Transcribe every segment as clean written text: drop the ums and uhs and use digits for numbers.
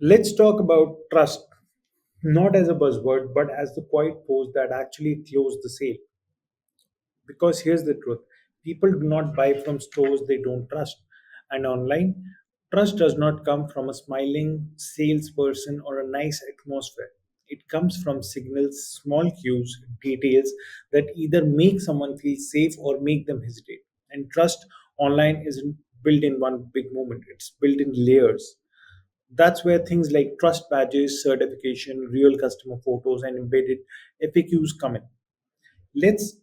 Let's talk about trust, not as a buzzword, but as the quiet force that actually closed the sale. Because here's the truth, people do not buy from stores they don't trust. And online, trust does not come from a smiling salesperson or a nice atmosphere. It comes from signals, small cues, details that either make someone feel safe or make them hesitate. And trust online isn't built in one big moment, it's built in layers. That's where things like trust badges, certification, real customer photos, and embedded FAQs come in. Let's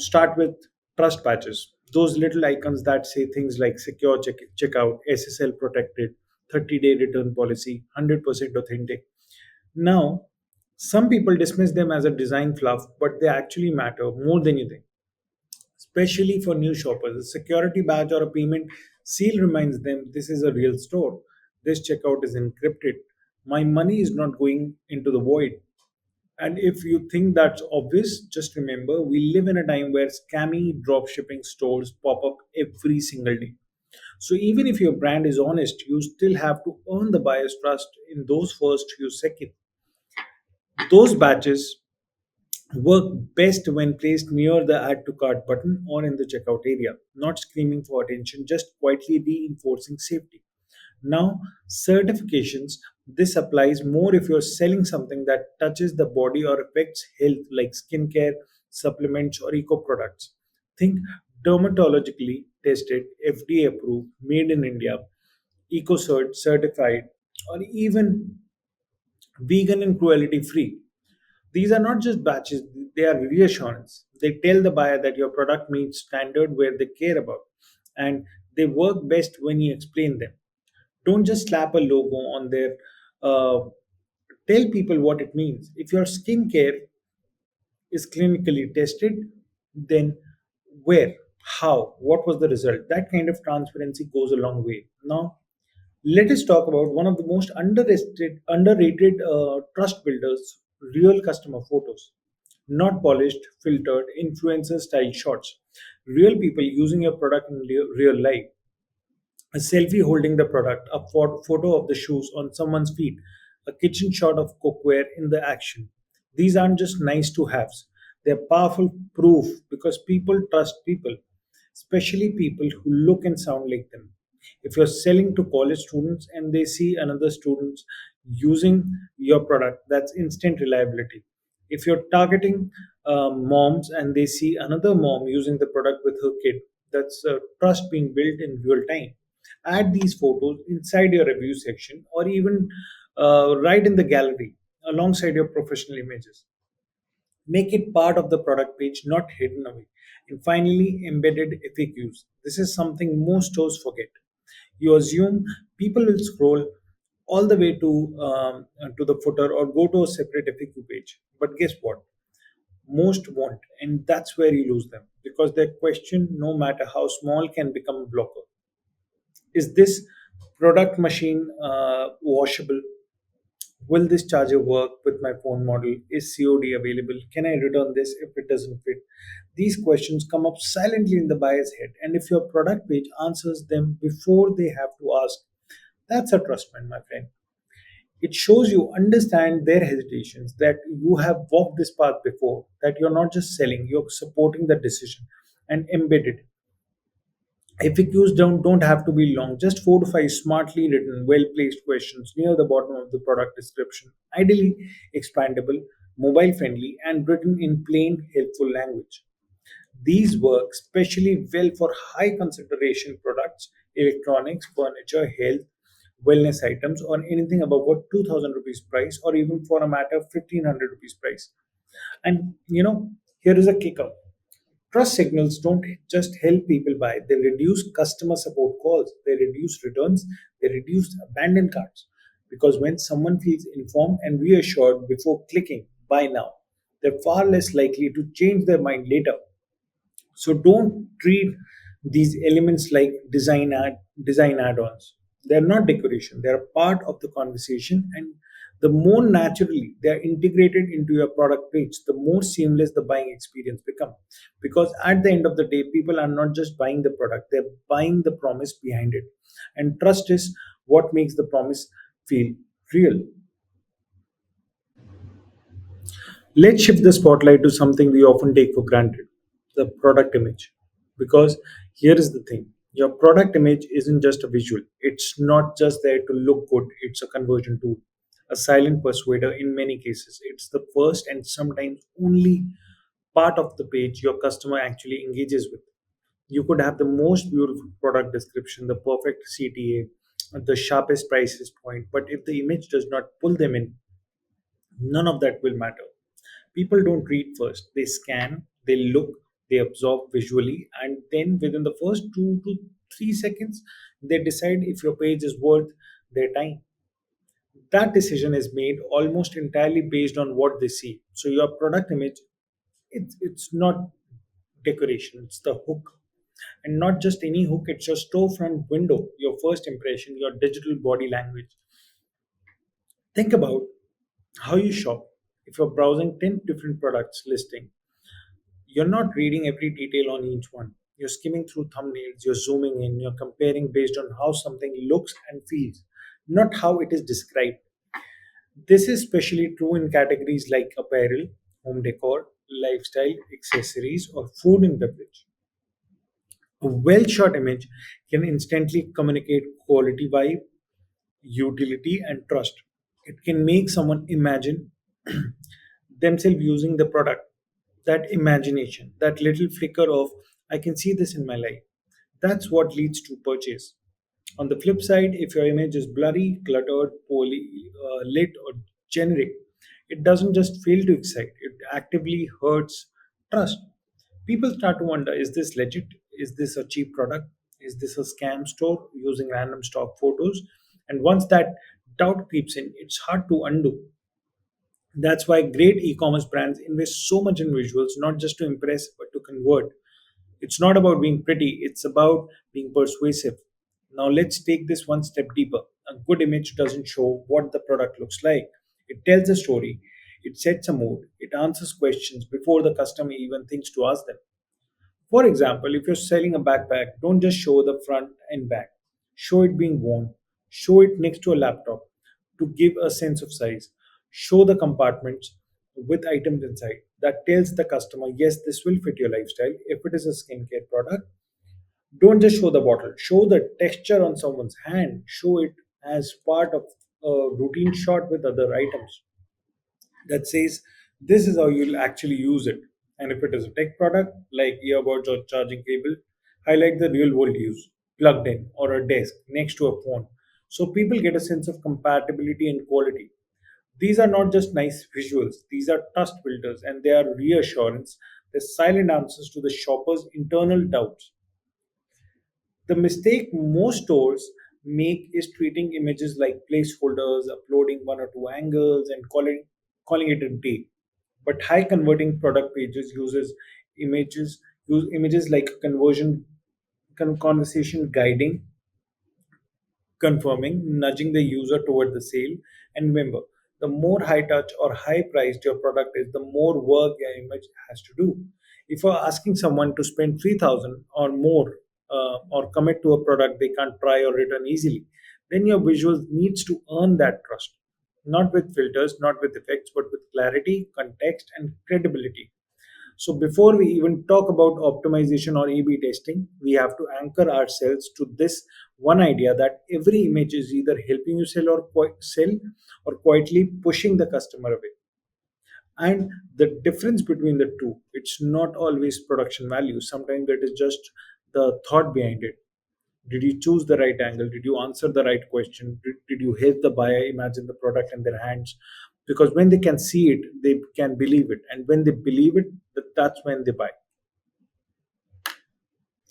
start with trust badges. Those little icons that say things like secure checkout, SSL protected, 30-day return policy, 100% authentic. Now, some people dismiss them as a design fluff, but they actually matter more than you think, especially for new shoppers. A security badge or a payment seal reminds them this is a real store. This checkout is encrypted. My money is not going into the void. And if you think that's obvious, just remember we live in a time where scammy dropshipping stores pop up every single day. So even if your brand is honest, you still have to earn the buyer's trust in those first few seconds. Those badges work best when placed near the add to cart button or in the checkout area, not screaming for attention, just quietly reinforcing safety. Now, certifications, this applies more if you're selling something that touches the body or affects health like skincare, supplements, or eco products. Think dermatologically tested, FDA approved, made in India, EcoCert certified, or even vegan and cruelty free. These are not just batches, they are reassurance. They tell the buyer that your product meets standard where they care about, and they work best when you explain them. Don't just slap a logo on there. Tell people what it means. If your skincare is clinically tested, then where, how, what was the result? That kind of transparency goes a long way. Now, let us talk about one of the most underrated trust builders, real customer photos. Not polished, filtered, influencer style shots. Real people using your product in real life. A selfie holding the product, a photo of the shoes on someone's feet, a kitchen shot of cookware in the action. These aren't just nice to haves, they're powerful proof because people trust people, especially people who look and sound like them. If you're selling to college students and they see another students using your product, that's instant reliability. If you're targeting moms and they see another mom using the product with her kid, that's trust being built in real time. Add these photos inside your review section or even right in the gallery alongside your professional images. Make it part of the product page, not hidden away. And finally, embedded FAQs. This is something most stores forget. You assume people will scroll all the way to the footer or go to a separate FAQ page. But guess what? Most won't, and that's where you lose them because their question, no matter how small, can become a blocker. Is this product machine washable? Will this charger work with my phone model? Is COD available? Can I return this if it doesn't fit? These questions come up silently in the buyer's head, and if your product page answers them before they have to ask, that's a trust fund, my friend. It shows you understand their hesitations, that you have walked this path before, that you're not just selling, you're supporting the decision and embedded. FAQs don't have to be long, just 4 to 5 smartly written, well placed questions near the bottom of the product description, ideally expandable, mobile friendly, and written in plain, helpful language. These work especially well for high consideration products, electronics, furniture, health, wellness items, or anything above what 2000 rupees price, or even for a matter 1500 rupees price. And here is a kicker. Trust signals don't just help people buy, they reduce customer support calls, they reduce returns, they reduce abandoned carts. Because when someone feels informed and reassured before clicking buy now, they're far less likely to change their mind later. So don't treat these elements like design add-ons. They're not decoration. They're a part of the conversation, and the more naturally they're integrated into your product page, the more seamless the buying experience becomes. Because at the end of the day, people are not just buying the product; they're buying the promise behind it, and trust is what makes the promise feel real. Let's shift the spotlight to something we often take for granted, the product image. Because here is the thing, your product image isn't just a visual, it's not just there to look good, it's a conversion tool, a silent persuader in many cases. It's the first and sometimes only part of the page your customer actually engages with. You could have the most beautiful product description, the perfect CTA, the sharpest prices point, but if the image does not pull them in, none of that will matter. People don't read first, they scan, they look, they absorb visually, and then within the first 2 to 3 seconds, they decide if your page is worth their time. That decision is made almost entirely based on what they see. So, your product image, it's not decoration, it's the hook. And not just any hook, it's your storefront window, your first impression, your digital body language. Think about how you shop. If you're browsing 10 different products listing, you're not reading every detail on each one. You're skimming through thumbnails, you're zooming in, you're comparing based on how something looks and feels, not how it is described. This is especially true in categories like apparel, home decor, lifestyle, accessories, or food and beverage. A well shot image can instantly communicate quality vibe, utility, and trust. It can make someone imagine themselves using the product. That imagination, that little flicker of, I can see this in my life, that's what leads to purchase. On the flip side, if your image is blurry, cluttered, poorly lit, or generic, it doesn't just fail to excite, it actively hurts trust. People start to wonder, is this legit? Is this a cheap product? Is this a scam store using random stock photos? And once that doubt creeps in, it's hard to undo. That's why great e commerce brands invest so much in visuals, not just to impress, but to convert. It's not about being pretty, it's about being persuasive. Now, let's take this one step deeper. A good image doesn't show what the product looks like, it tells a story, it sets a mood, it answers questions before the customer even thinks to ask them. For example, if you're selling a backpack, don't just show the front and back. Show it being worn. Show it next to a laptop to give a sense of size. Show the compartments with items inside. That tells the customer, yes, this will fit your lifestyle. If it is a skincare product, don't just show the bottle. Show the texture on someone's hand. Show it as part of a routine shot with other items that says this is how you'll actually use it. And if it is a tech product like earbuds or charging cable, highlight the real world use, plugged in or a desk next to a phone. So people get a sense of compatibility and quality. These are not just nice visuals, these are trust builders and they are reassurance, the silent answers to the shopper's internal doubts. The mistake most stores make is treating images like placeholders, uploading one or two angles, and calling it a day. But high converting product pages images use images like conversion conversation guiding, confirming, nudging the user toward the sale. And remember, the more high touch or high priced your product is, the more work your image has to do. If you're asking someone to spend 3,000 or more or commit to a product they can't try or return easily, then your visuals needs to earn that trust. Not with filters, not with effects, but with clarity, context, and credibility. So before we even talk about optimization or A/B testing, we have to anchor ourselves to this one idea that every image is either helping you sell or quietly pushing the customer away. And the difference between the two, it's not always production value. Sometimes it is just the thought behind it. Did you choose the right angle? Did you answer the right question? Did you help the buyer imagine the product in their hands? Because when they can see it, they can believe it. And when they believe it, that's when they buy.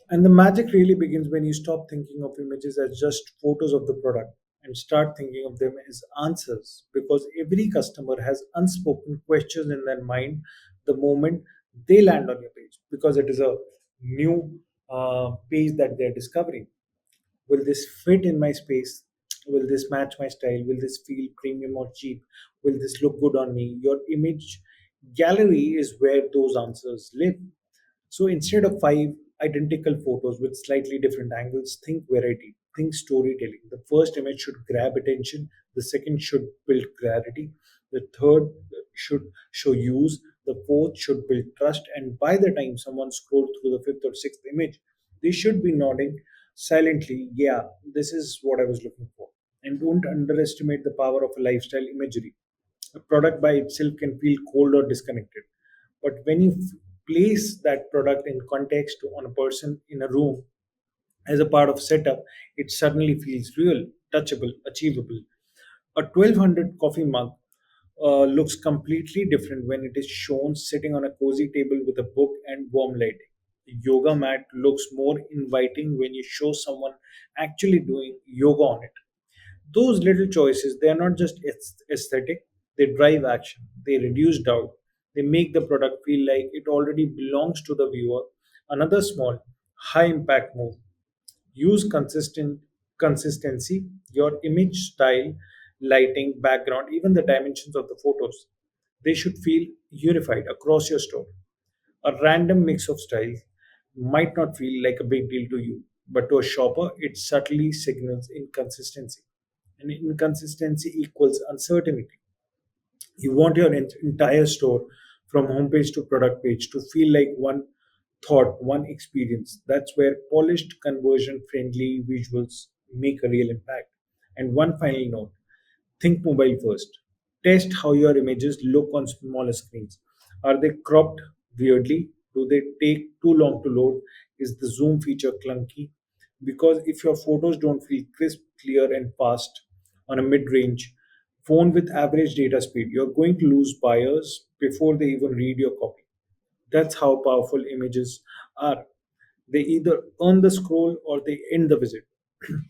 And the magic really begins when you stop thinking of images as just photos of the product and start thinking of them as answers. Because every customer has unspoken questions in their mind the moment they land on your page, because it is a new page that they're discovering. Will this fit in my space? Will this match my style? Will this feel premium or cheap? Will this look good on me? Your image gallery is where those answers live. So instead of five identical photos with slightly different angles, think variety. think storytelling. The first image should grab attention, the second should build clarity, the third should show use, the fourth should build trust, and by the time someone scrolls through the fifth or sixth image, they should be nodding silently, yeah, this is what I was looking for. And don't underestimate the power of a lifestyle imagery. A product by itself can feel cold or disconnected. But when you place that product in context on a person in a room as a part of setup, it suddenly feels real, touchable, achievable. A 1200 coffee mug looks completely different when it is shown sitting on a cozy table with a book and warm lighting. The yoga mat looks more inviting when you show someone actually doing yoga on it. Those little choices, they are not just aesthetic, they drive action, they reduce doubt, they make the product feel like it already belongs to the viewer. Another small, high impact move. Use consistent consistency, your image style, lighting, background, even the dimensions of the photos. They should feel unified across your store. A random mix of styles might not feel like a big deal to you, but to a shopper, it subtly signals inconsistency. And inconsistency equals uncertainty. You want your entire store, from homepage to product page, to feel like one thought, one experience. That's where polished, conversion friendly visuals make a real impact. And one final note, think mobile first. Test how your images look on smaller screens. Are they cropped weirdly? Do they take too long to load? Is the zoom feature clunky? Because if your photos don't feel crisp, clear, and fast on a mid range phone with average data speed, you're going to lose buyers before they even read your copy. That's how powerful images are. They either earn the scroll or they end the visit.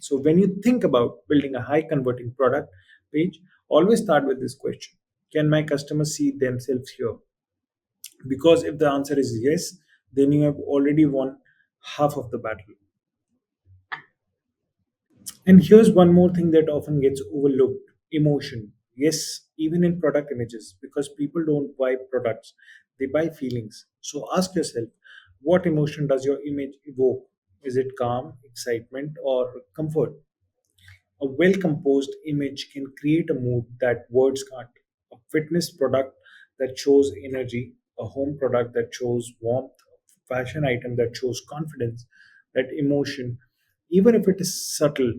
So when you think about building a high converting product page, always start with this question: can my customers see themselves here? Because if the answer is yes, then you have already won half of the battle. And here's one more thing that often gets overlooked: emotion. Yes, even in product images, because people don't buy products, they buy feelings. So ask yourself, what emotion does your image evoke? Is it calm, excitement, or comfort? A well composed image can create a mood that words can't. A fitness product that shows energy, a home product that shows warmth, a fashion item that shows confidence, that emotion, even if it is subtle,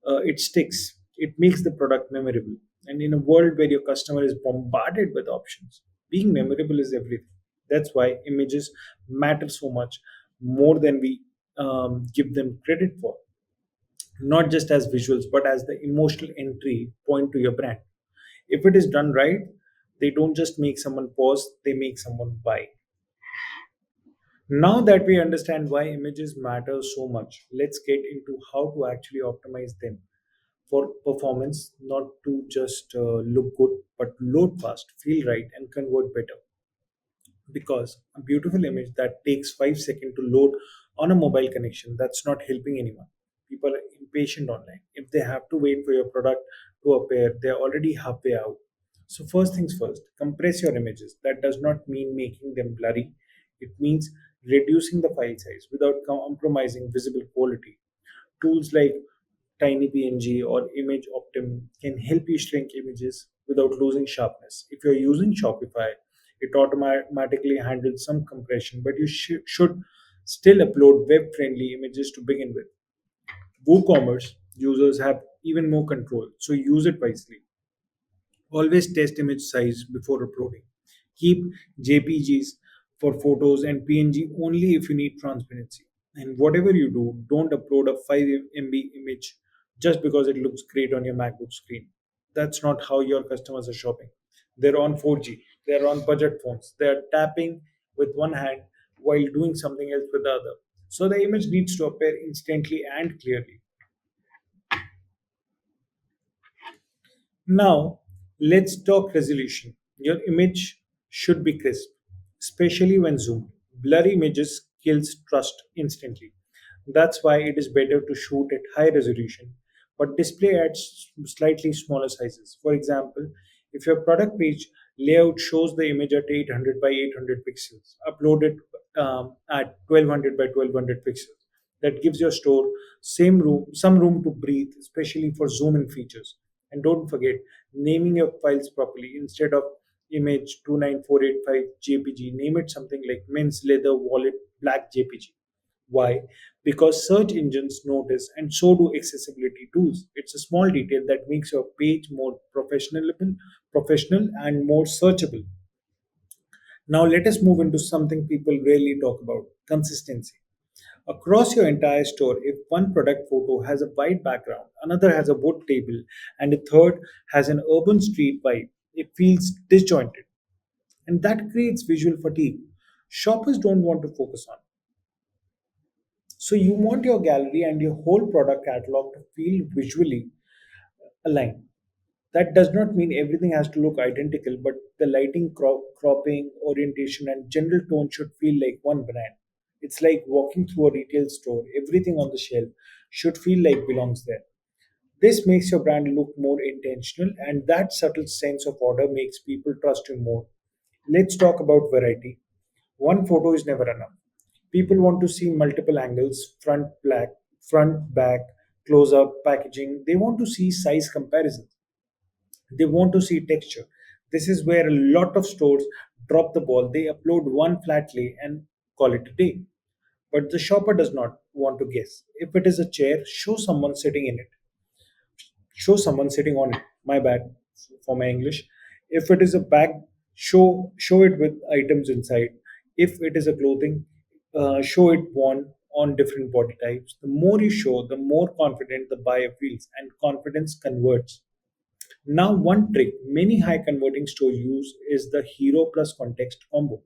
it sticks. It makes the product memorable. And in a world where your customer is bombarded with options, being memorable is everything. That's why images matter so much more than we give them credit for, not just as visuals, but as the emotional entry point to your brand. If it is done right, they don't just make someone pause, they make someone buy. Now that we understand why images matter so much, let's get into how to actually optimize them for performance, not to just look good, but load fast, feel right, and convert better. Because a beautiful image that takes 5 seconds to load on a mobile connection, that's not helping anyone. People are impatient online. If they have to wait for your product to appear, they're already halfway out. So first things first, compress your images. That does not mean making them blurry. It means reducing the file size without compromising visible quality. Tools like TinyPNG or Image Optim can help you shrink images without losing sharpness. If you're using Shopify, it automatically handles some compression, but you should still upload web friendly images to begin with. WooCommerce users have even more control, so use it wisely. Always test image size before uploading. Keep JPGs for photos and PNG only if you need transparency. And whatever you do, don't upload a 5 MB image just because it looks great on your MacBook screen. That's not how your customers are shopping. They're on 4G, they're on budget phones, they're tapping with one hand while doing something else with the other. So the image needs to appear instantly and clearly. Now, let's talk resolution. Your image should be crisp, especially when zoomed. Blurry images kills trust instantly. That's why it is better to shoot at high resolution, but display at slightly smaller sizes. For example, if your product page layout shows the image at 800 by 800 pixels, upload it at 1200 by 1200 pixels. that gives your store some room to breathe, especially for zoom in features. And don't forget naming your files properly. Instead of image 29485 jpg, name it something like men's leather wallet black jpg. Why? Because search engines notice, and so do accessibility tools. It's a small detail that makes your page more professional and more searchable. Now let us move into something people rarely talk about: consistency. Across your entire store, if one product photo has a white background, another has a wood table, and a third has an urban street vibe, it feels disjointed. And that creates visual fatigue. Shoppers don't want to focus on. So you want your gallery and your whole product catalog to feel visually aligned. That does not mean everything has to look identical, but the lighting, cropping, orientation, and general tone should feel like one brand. It's like walking through a retail store. Everything on the shelf should feel like belongs there. This makes your brand look more intentional, and that subtle sense of order makes people trust you more. Let's talk about variety. One photo is never enough. People want to see multiple angles, front, back, close up, packaging. They want to see size comparisons. They want to see texture. This is where a lot of stores drop the ball. They upload one flat lay and call it a day. But the shopper does not want to guess. If it is a chair, show someone sitting in it. Show someone sitting on it. My bad for my English. If it is a bag, show it with items inside. If it is a clothing, show it worn on different body types. The more you show, the more confident the buyer feels, and confidence converts. Now, one trick many high converting stores use is the hero plus context combo.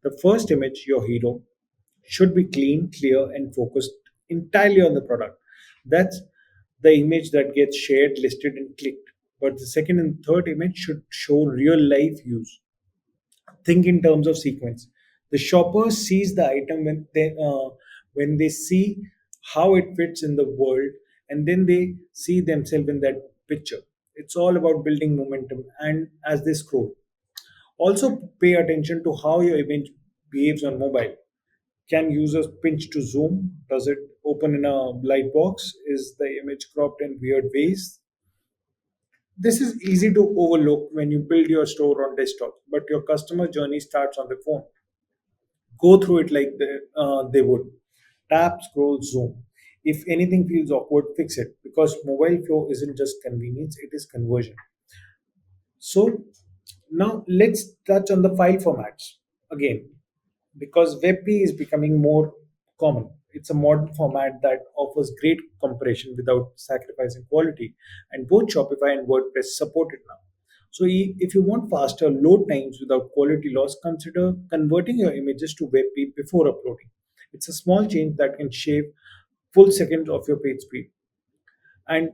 The first image, your hero, should be clean, clear, and focused entirely on the product. That's the image that gets shared, listed, and clicked. But the second and third image should show real life use. Think in terms of sequence. The shopper sees the item when they see how it fits in the world, and then they see themselves in that picture. It's all about building momentum and as they scroll. Also pay attention to how your image behaves on mobile. Can users pinch to zoom? Does it open in a light box? Is the image cropped in weird ways? This is easy to overlook when you build your store on desktop, but your customer journey starts on the phone. Go through it like they would. Tap, scroll, zoom. If anything feels awkward, fix it, because mobile flow isn't just convenience, it is conversion. So now let's touch on the file formats again, because WebP is becoming more common. It's a modern format that offers great compression without sacrificing quality, and both Shopify and WordPress support it now. So, if you want faster load times without quality loss, consider converting your images to WebP before uploading. It's a small change that can shave full seconds of your page speed. And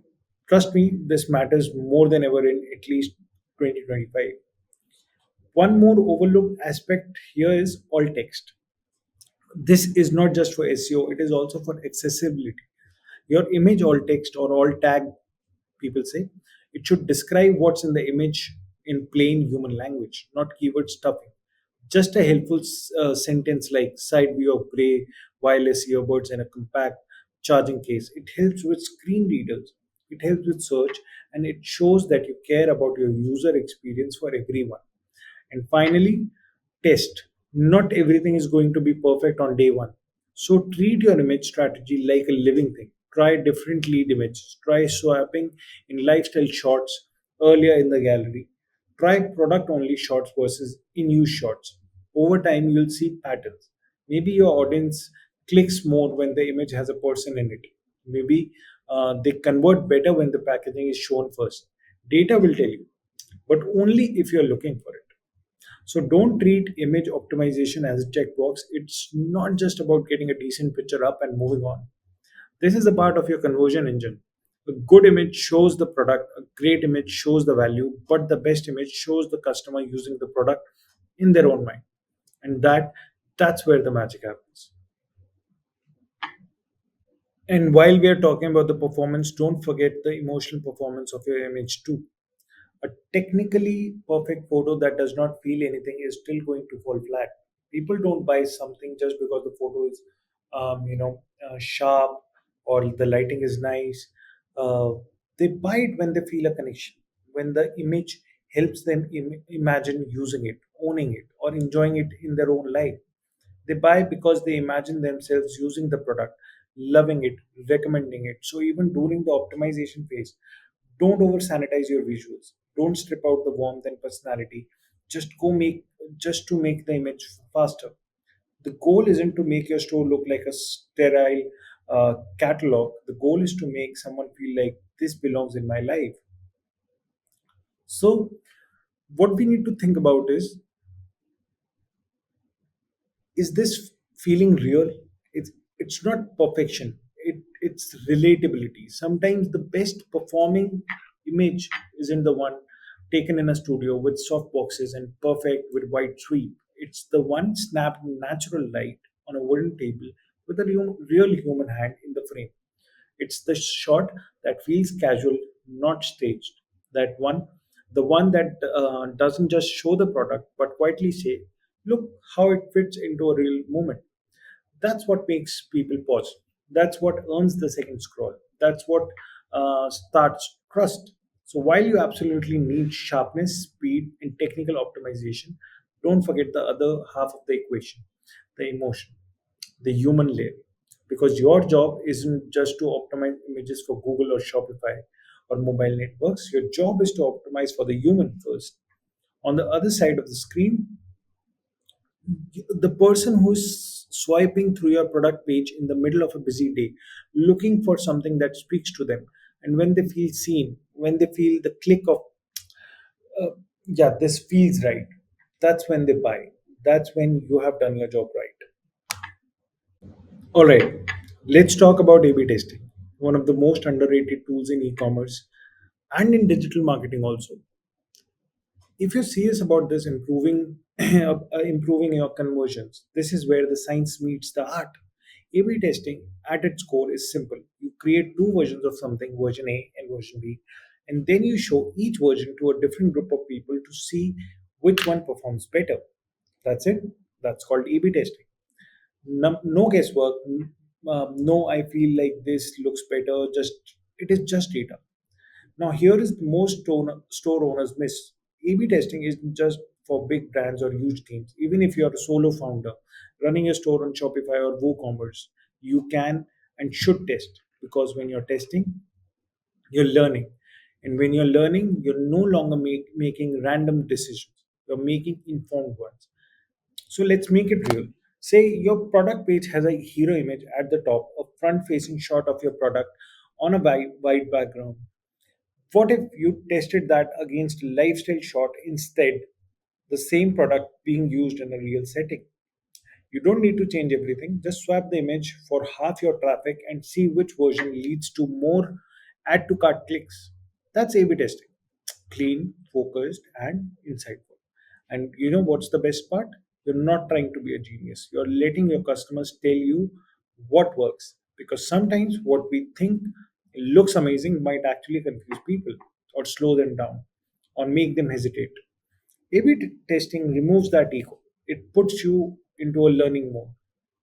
trust me, this matters more than ever in at least 2025. One more overlooked aspect here is alt text. This is not just for SEO, it is also for accessibility. Your image alt text or alt tag, people say, it should describe what's in the image in plain human language, not keyword stuffing. Just a helpful sentence like side view of gray wireless earbuds and a compact charging case. It helps with screen readers, it helps with search, and it shows that you care about your user experience for everyone. And finally, test. Not everything is going to be perfect on day one. So treat your image strategy like a living thing. Try different lead images. Try swapping in lifestyle shots earlier in the gallery. Try product only shots versus in use shots. Over time, you'll see patterns. Maybe your audience clicks more when the image has a person in it. Maybe they convert better when the packaging is shown first. Data will tell you, but only if you're looking for it. So don't treat image optimization as a checkbox. It's not just about getting a decent picture up and moving on. This is a part of your conversion engine. A good image shows the product, a great image shows the value, but the best image shows the customer using the product in their own mind. And that's where the magic happens. And while we are talking about the performance, don't forget the emotional performance of your image too. A technically perfect photo that does not feel anything is still going to fall flat. People don't buy something just because the photo is sharp, or the lighting is nice. Uh, they buy it when they feel a connection, when the image helps them imagine using it, owning it, or enjoying it in their own life. They buy because they imagine themselves using the product, loving it, recommending it. So even during the optimization phase, don't over sanitize your visuals. Don't strip out the warmth and personality. Just to make the image faster. The goal isn't to make your store look like a sterile catalog. The goal is to make someone feel like this belongs in my life. So what we need to think about is this feeling real? It's not perfection, it's relatability. Sometimes the best performing image isn't the one taken in a studio with soft boxes and perfect with white sweep. It's the one snapped in natural light on a wooden table with a real human hand in the frame. It's the shot that feels casual, not staged. That one, the one that doesn't just show the product but quietly say, "Look how it fits into a real moment." That's what makes people pause. That's what earns the second scroll. That's what starts trust. So while you absolutely need sharpness, speed, and technical optimization, don't forget the other half of the equation, the emotion, the human layer. Because your job isn't just to optimize images for Google or Shopify or mobile networks. Your job is to optimize for the human first. On the other side of the screen, the person who's swiping through your product page in the middle of a busy day, looking for something that speaks to them, and when they feel seen, when they feel the click of, yeah, this feels right, that's when they buy. That's when you have done your job right. All right, let's talk about A/B testing, one of the most underrated tools in e-commerce and in digital marketing also. If you're serious about this improving your conversions, this is where the science meets the art. A/B testing at its core is simple. You create two versions of something, version A and version B, and then you show each version to a different group of people to see which one performs better. That's it. That's called A/B testing. No guesswork. No, I feel like this looks better. Just it is just data. Now, here is most store owners miss. A/B testing isn't just for big brands or huge teams. Even if you're a solo founder running a store on Shopify or WooCommerce, you can and should test, because when you're testing, you're learning. And when you're learning, you're no longer making random decisions, you're making informed ones. So let's make it real. Say your product page has a hero image at the top, a front facing shot of your product on a white background. What if you tested that against a lifestyle shot instead, the same product being used in a real setting? You don't need to change everything, just swap the image for half your traffic and see which version leads to more add to cart clicks. That's A B testing. Clean, focused, and insightful. And you know what's the best part? You're not trying to be a genius. You're letting your customers tell you what works. Because sometimes what we think looks amazing might actually confuse people or slow them down or make them hesitate. A/B testing removes that ego. It puts you into a learning mode.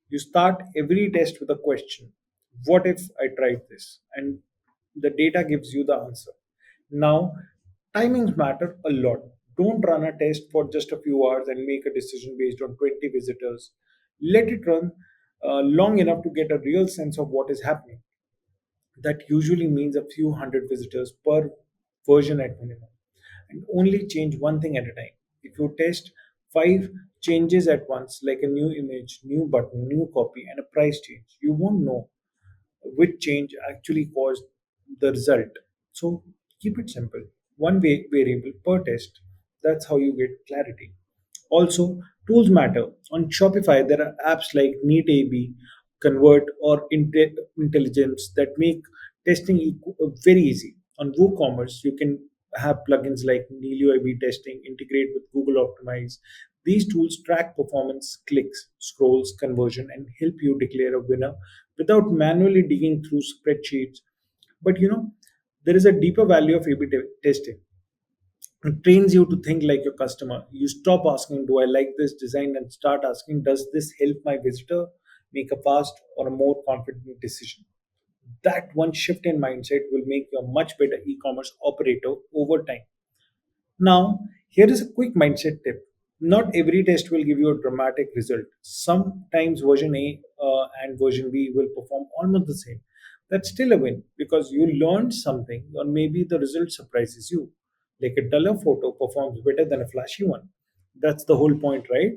You start every test with a question: what if I tried this? And the data gives you the answer. Now, timings matter a lot. Don't run a test for just a few hours and make a decision based on 20 visitors. Let it run long enough to get a real sense of what is happening. That usually means a few hundred visitors per version at minimum. And only change one thing at a time. If you test five changes at once, like a new image, new button, new copy, and a price change, you won't know which change actually caused the result. So keep it simple. One variable per test. That's how you get clarity. Also, tools matter. On Shopify, there are apps like Neat AB, Convert, or Intelligence that make testing very easy. On WooCommerce, you can have plugins like Nelio A/B testing, integrate with Google Optimize. These tools track performance, clicks, scrolls, conversion, and help you declare a winner without manually digging through spreadsheets. But there is a deeper value of A/B testing. It trains you to think like your customer. You stop asking, "Do I like this design?" and start asking, "Does this help my visitor?" make a fast or a more confident decision. That one shift in mindset will make you a much better e-commerce operator over time. Now, here is a quick mindset tip. Not every test will give you a dramatic result. Sometimes version A and version B will perform almost the same. That's still a win because you learned something, or maybe the result surprises you. Like a duller photo performs better than a flashy one. That's the whole point, right?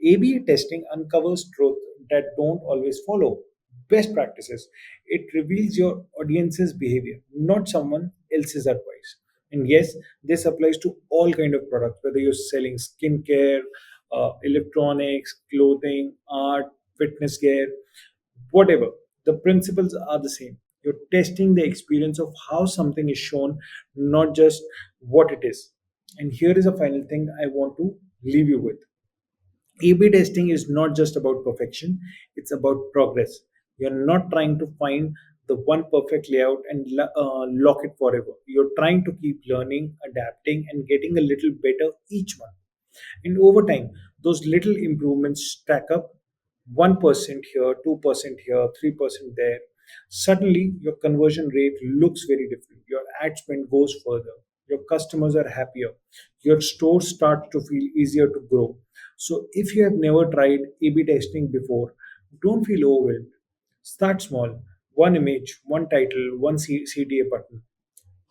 A/B testing uncovers truth that don't always follow best practices. It reveals your audience's behavior, not someone else's advice. And yes, this applies to all kind of products, whether you're selling skincare, electronics, clothing, art, fitness gear, whatever. The principles are the same. You're testing the experience of how something is shown, not just what it is. And here is a final thing I want to leave you with. A/B testing is not just about perfection, it's about progress. You're not trying to find the one perfect layout and lock it forever. You're trying to keep learning, adapting, and getting a little better each month. And over time, those little improvements stack up 1% here, 2% here, 3% there. Suddenly, your conversion rate looks very different. Your ad spend goes further. Your customers are happier. Your store starts to feel easier to grow. So, if you have never tried A B testing before, don't feel overwhelmed. Start small, one image, one title, one CTA button.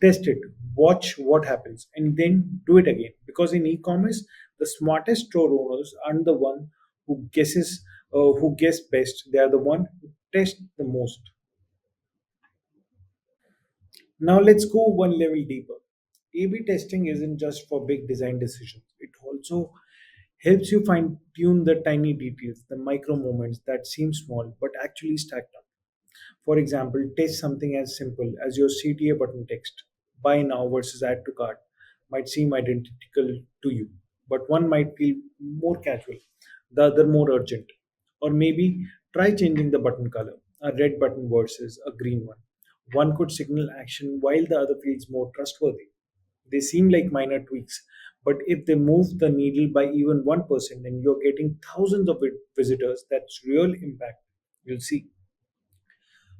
Test it, watch what happens, and then do it again. Because in e-commerce, the smartest store owners aren't the one who guess best. They are the one who test the most. Now let's go one level deeper. A/B testing isn't just for big design decisions. It also helps you fine tune the tiny details, the micro moments that seem small but actually stack up. For example, test something as simple as your CTA button text. Buy now versus add to cart might seem identical to you, but one might feel more casual, the other more urgent. Or maybe try changing the button color, a red button versus a green one. One could signal action while the other feels more trustworthy. They seem like minor tweaks, but if they move the needle by even 1% and you're getting thousands of visitors, that's real impact. You'll see.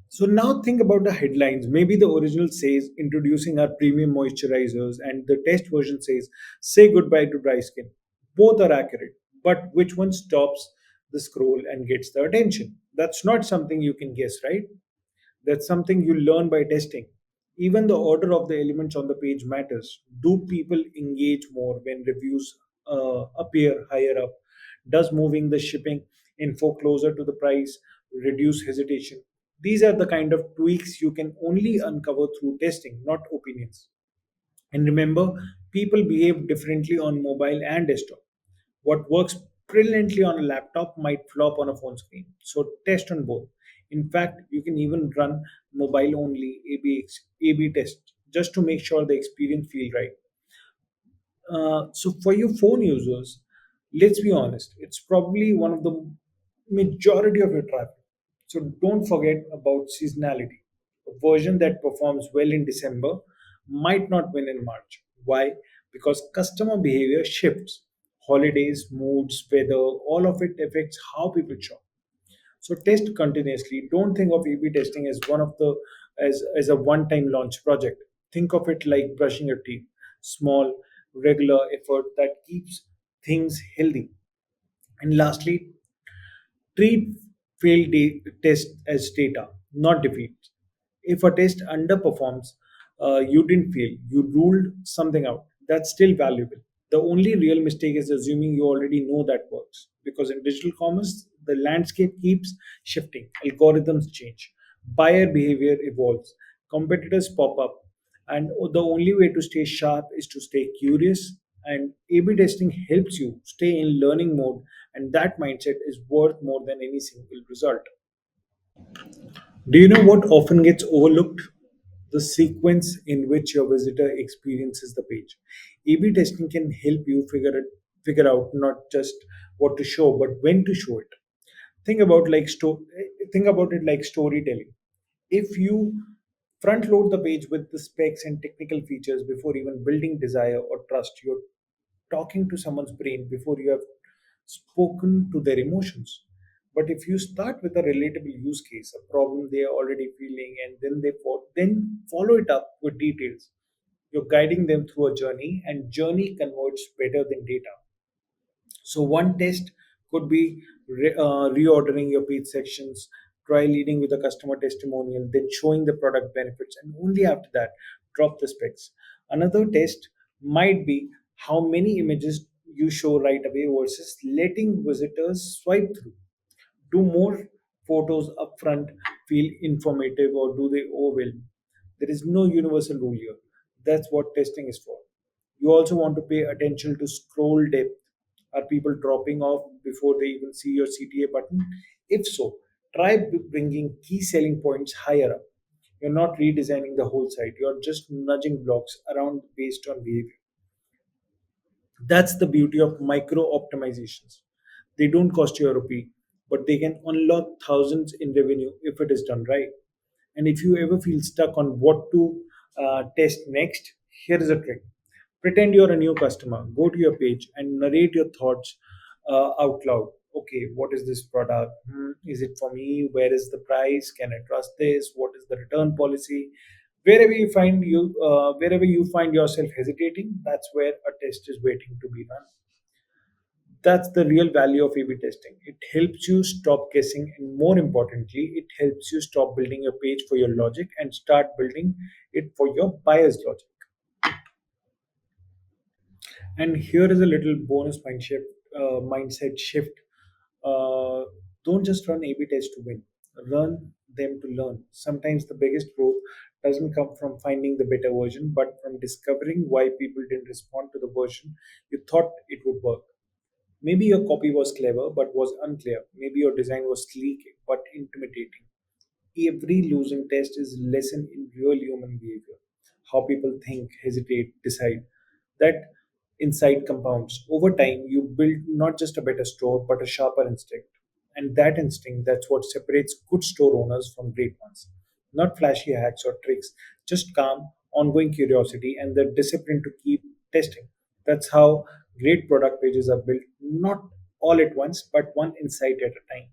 So now think about the headlines. Maybe the original says introducing our premium moisturizers, and the test version says say goodbye to dry skin. Both are accurate, but which one stops the scroll and gets the attention? That's not something you can guess, right? That's something you learn by testing. Even the order of the elements on the page matters. Do people engage more when reviews appear higher up? Does moving the shipping info closer to the price reduce hesitation? These are the kind of tweaks you can only uncover through testing, not opinions. And remember, people behave differently on mobile and desktop. What works brilliantly on a laptop might flop on a phone screen. So test on both. In fact, you can even run mobile only A/B test just to make sure the experience feel right. So for you phone users, let's be honest, it's probably one of the majority of your traffic. So don't forget about seasonality. A version that performs well in December might not win in March. Why? Because customer behavior shifts. Holidays, moods, weather, all of it affects how people shop. So test continuously. Don't think of A/B testing as one of the as a one-time launch project. Think of it like brushing your teeth. Small, regular effort that keeps things healthy. And lastly, treat failed tests as data, not defeat. If a test underperforms, you didn't fail, you ruled something out. That's still valuable. The only real mistake is assuming you already know that works. Because in digital commerce, the landscape keeps shifting, algorithms change, buyer behavior evolves, competitors pop up, and the only way to stay sharp is to stay curious. And A/B testing helps you stay in learning mode, and that mindset is worth more than any single result. Do you know what often gets overlooked? The sequence in which your visitor experiences the page. A/B testing can help you figure out not just what to show, but when to show it. Think about think about it like storytelling. If you front load the page with the specs and technical features before even building desire or trust, you're talking to someone's brain before you have spoken to their emotions. But if you start with a relatable use case, a problem they are already feeling, and then follow it up with details, you're guiding them through a journey, and journey converts better than data. So one test could be reordering your page sections, try leading with a customer testimonial, then showing the product benefits, and only after that, drop the specs. Another test might be how many images you show right away versus letting visitors swipe through. Do more photos upfront feel informative or do they overwhelm? There is no universal rule here. That's what testing is for. You also want to pay attention to scroll depth. Are people dropping off before they even see your CTA button? If so, try bringing key selling points higher up. You're not redesigning the whole site, you're just nudging blocks around based on behavior. That's the beauty of micro optimizations. They don't cost you a rupee, but they can unlock thousands in revenue if it is done right. And if you ever feel stuck on what to test next, here is a trick. Pretend you're a new customer. Go to your page and narrate your thoughts out loud. Okay, what is this product? Is it for me? Where is the price? Can I trust this? What is the return policy? Wherever you find yourself hesitating, that's where a test is waiting to be run. That's the real value of A/B testing. It helps you stop guessing, and more importantly, it helps you stop building your page for your logic and start building it for your buyer's logic. And here is a little bonus mindset shift. Uh, don't just run A/B tests to win. Run them to learn. Sometimes the biggest growth doesn't come from finding the better version, but from discovering why people didn't respond to the version you thought it would work. Maybe your copy was clever but was unclear. Maybe your design was sleek but intimidating. Every losing test is a lesson in real human behavior. How people think, hesitate, decide. That insight compounds. Over time, you build not just a better store, but a sharper instinct. And that instinct, that's what separates good store owners from great ones. Not flashy hacks or tricks, just calm, ongoing curiosity and the discipline to keep testing. That's how great product pages are built, not all at once, but one insight at a time.